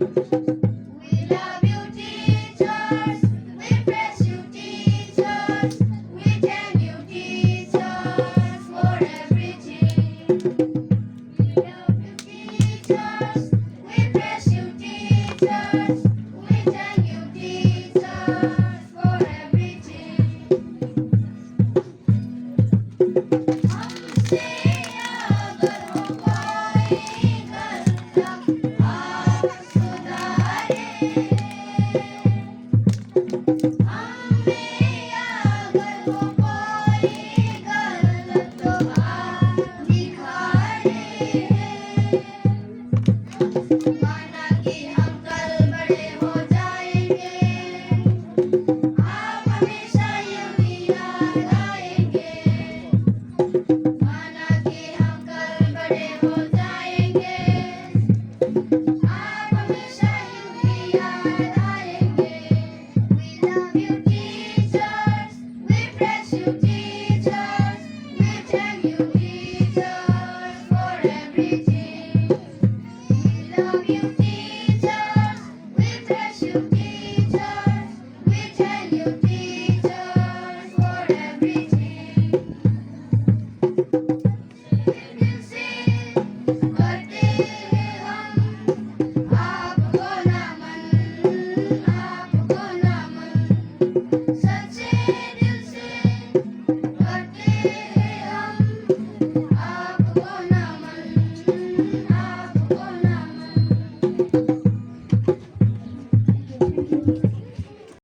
We love you, teachers. We praise you, teachers. We thank you, teachers, for everything. We love you, teachers. We praise you, teachers. We thank you, teachers, for everything. हमसे अगर हो कोई गलत आप सुधारें हमें अगर हो कोई गलत तो आप दिखाएं माना कि हम कल बड़े हो जाएंगे आप हमेशा यूं ही याद आएंगे माना कि हम कल बड़े हो जाएंगे आप हमेशा यूं ही याद आएंगे We love you teachers we praise you teachers we thank you teachers for everything We love you teachers we praise you teachers we thank you teachers for everything